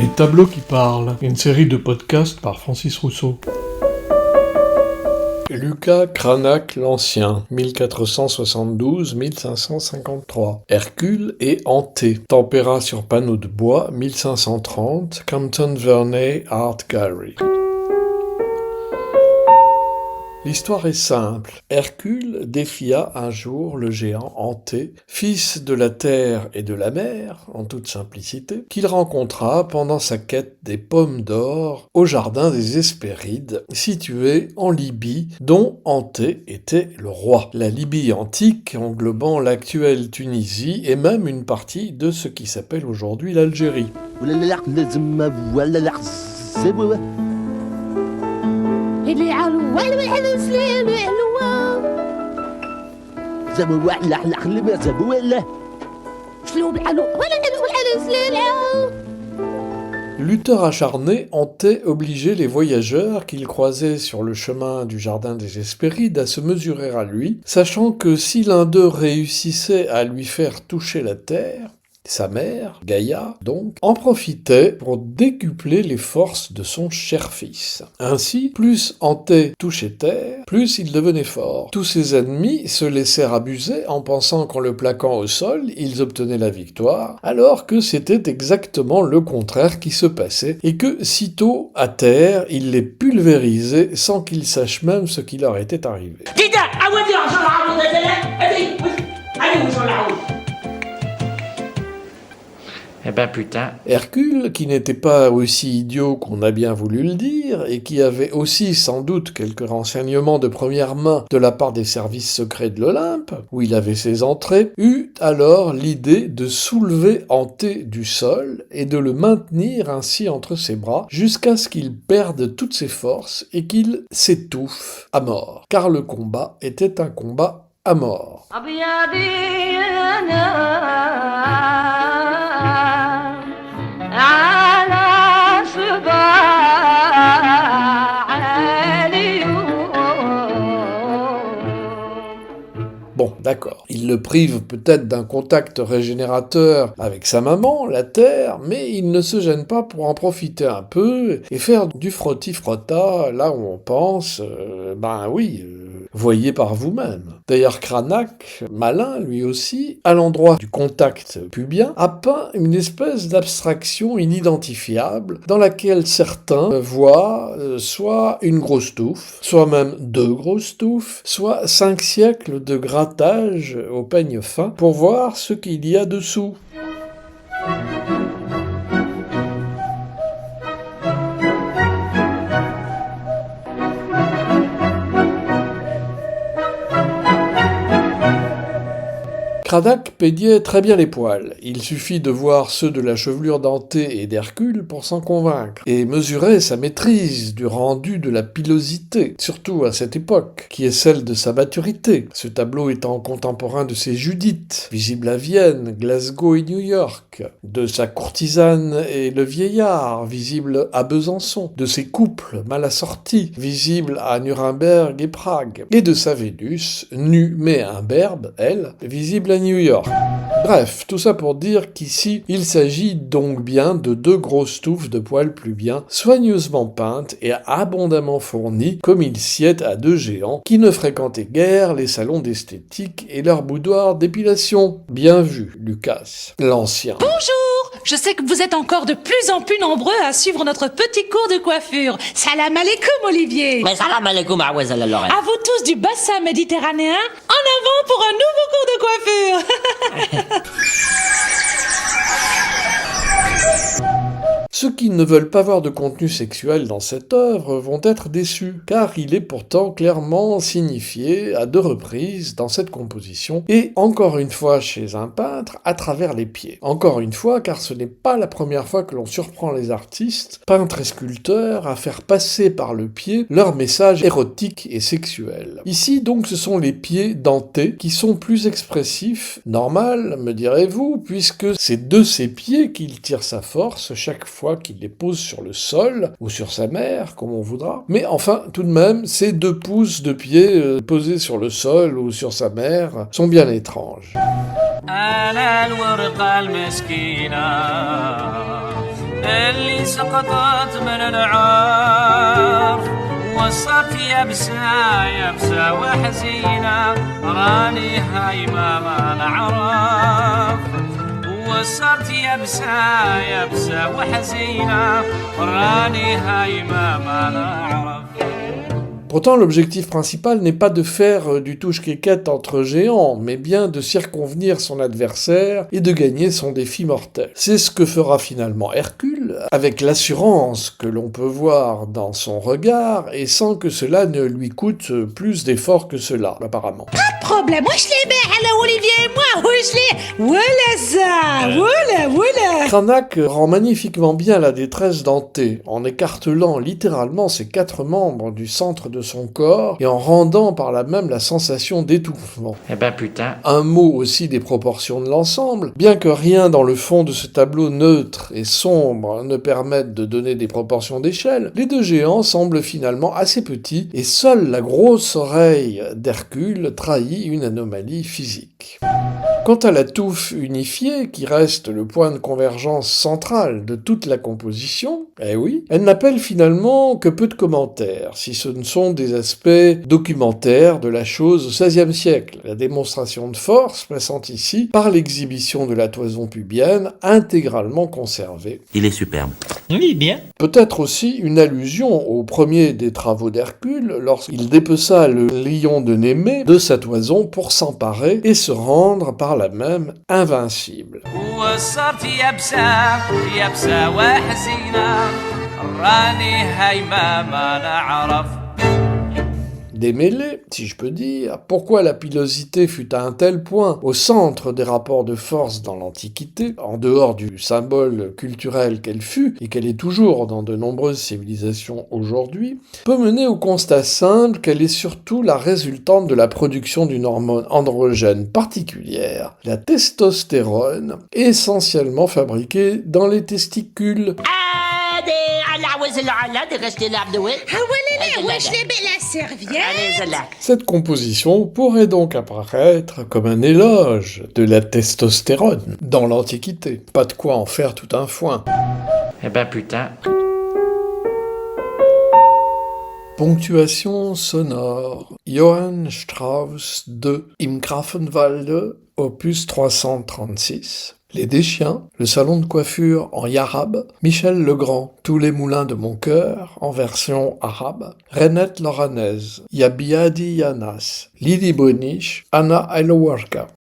Les tableaux qui parlent, une série de podcasts par Francis Rousseau. Lucas Cranach l'Ancien, 1472-1553. Hercule et Anthée, tempéra sur panneau de bois, 1530, Compton Verney Art Gallery. L'histoire est simple. Hercule défia un jour le géant Anthée, fils de la terre et de la mer, en toute simplicité, qu'il rencontra pendant sa quête des pommes d'or au jardin des Hespérides, situé en Libye, dont Anthée était le roi. La Libye antique englobant l'actuelle Tunisie et même une partie de ce qui s'appelle aujourd'hui l'Algérie. Lutteur acharné, Anthée obligeait les voyageurs qu'il croisait sur le chemin du jardin des Hespérides à se mesurer à lui, sachant que si l'un d'eux réussissait à lui faire toucher la terre, sa mère, Gaïa, donc, en profitait pour décupler les forces de son cher fils. Ainsi, plus Anthée touchait terre, plus il devenait fort. Tous ses ennemis se laissèrent abuser en pensant qu'en le plaquant au sol, ils obtenaient la victoire, alors que c'était exactement le contraire qui se passait, et que, sitôt à terre, il les pulvérisait sans qu'ils sachent même ce qui leur était arrivé. Eh ben putain. Hercule, qui n'était pas aussi idiot qu'on a bien voulu le dire, et qui avait aussi sans doute quelques renseignements de première main de la part des services secrets de l'Olympe, où il avait ses entrées, eut alors l'idée de soulever Anthée du sol et de le maintenir ainsi entre ses bras jusqu'à ce qu'il perde toutes ses forces et qu'il s'étouffe à mort, car le combat était un combat à mort. Bon, d'accord. Il le prive peut-être d'un contact régénérateur avec sa maman, la terre, mais il ne se gêne pas pour en profiter un peu et faire du frotti-frotta là où on pense, voyez par vous-même. D'ailleurs, Cranach, malin lui aussi, à l'endroit du contact pubien, a peint une espèce d'abstraction inidentifiable dans laquelle certains voient soit une grosse touffe, soit même deux grosses touffes, soit 5 siècles de grattage au peigne fin pour voir ce qu'il y a dessous. Cranach peignait très bien les poils. Il suffit de voir ceux de la chevelure d'Anthée et d'Hercule pour s'en convaincre, et mesurer sa maîtrise du rendu de la pilosité, surtout à cette époque, qui est celle de sa maturité, ce tableau étant contemporain de ses Judith, visibles à Vienne, Glasgow et New York, de sa courtisane et le vieillard, visible à Besançon, de ses couples mal assortis, visibles à Nuremberg et Prague, et de sa Vénus, nue mais imberbe, elle, visible à New York. Bref, tout ça pour dire qu'ici, il s'agit donc bien de deux grosses touffes de poils plubiens, soigneusement peintes et abondamment fournies, comme il sied à deux géants qui ne fréquentaient guère les salons d'esthétique et leurs boudoirs d'épilation. Bien vu, Lucas, l'Ancien. Bonjour! Je sais que vous êtes encore de plus en plus nombreux à suivre notre petit cours de coiffure. Salam alaikum, Olivier! Mais salam alaikum, Awazal Lorraine. À vous tous du bassin méditerranéen, en avant pour un nouveau cours de coiffure! Ceux qui ne veulent pas voir de contenu sexuel dans cette œuvre vont être déçus, car il est pourtant clairement signifié à 2 reprises dans cette composition, et encore une fois chez un peintre, à travers les pieds. Encore une fois, car ce n'est pas la première fois que l'on surprend les artistes, peintres et sculpteurs, à faire passer par le pied leur message érotique et sexuel. Ici, donc, ce sont les pieds d'Anthée qui sont plus expressifs, normal, me direz-vous, puisque c'est de ces pieds qu'il tire sa force chaque fois qu'il les pose sur le sol, ou sur sa mère, comme on voudra. Mais enfin, tout de même, ces 2 pouces de pied posés sur le sol ou sur sa mère sont bien étranges. سقطت من العرف وصرت يبسى وحزينة راني هايمة ما نعرف وصرت يبسى وحزينة راني هايمة ما نعرف. Pourtant, l'objectif principal n'est pas de faire du touche-cricket entre géants, mais bien de circonvenir son adversaire et de gagner son défi mortel. C'est ce que fera finalement Hercule, avec l'assurance que l'on peut voir dans son regard, et sans que cela ne lui coûte plus d'efforts que cela, apparemment. Pas de problème, moi je l'ai bien, alors Olivier et moi, oui je l'ai. Voilà ça, voilà. Cranach rend magnifiquement bien la détresse d'Anté, en écartelant littéralement ses 4 membres du centre de son corps et en rendant par là même la sensation d'étouffement. Eh ben putain. Un mot aussi des proportions de l'ensemble, bien que rien dans le fond de ce tableau neutre et sombre ne permette de donner des proportions d'échelle, les 2 géants semblent finalement assez petits et seule la grosse oreille d'Hercule trahit une anomalie physique. Quant à la touffe unifiée, qui reste le point de convergence central de toute la composition, eh oui, elle n'appelle finalement que peu de commentaires, si ce ne sont des aspects documentaires de la chose au XVIe siècle. La démonstration de force passant ici par l'exhibition de la toison pubienne intégralement conservée. Il est superbe. Oui, bien. Peut-être aussi une allusion au premier des travaux d'Hercule, lorsqu'il dépeça le lion de Némée de sa toison pour s'emparer et se rendre par la même invincible. وصرت يبسى وحزينة راني هايمة ما نعرف. Démêlée, si je peux dire, pourquoi la pilosité fut à un tel point au centre des rapports de force dans l'Antiquité, en dehors du symbole culturel qu'elle fut, et qu'elle est toujours dans de nombreuses civilisations aujourd'hui, peut mener au constat simple qu'elle est surtout la résultante de la production d'une hormone androgène particulière, la testostérone, essentiellement fabriquée dans les testicules. La serviette. Cette composition pourrait donc apparaître comme un éloge de la testostérone dans l'Antiquité. Pas de quoi en faire tout un foin. Eh ben putain. Ponctuation sonore. Johann Strauss II, Im Grafenwalde, opus 336. Les Deschiens, le salon de coiffure en yarab, Michel Legrand, Tous les moulins de mon cœur, en version arabe, Renette Loranaise, Ya Biadi Yanas, Lili Bonich, Anna Ailowarka.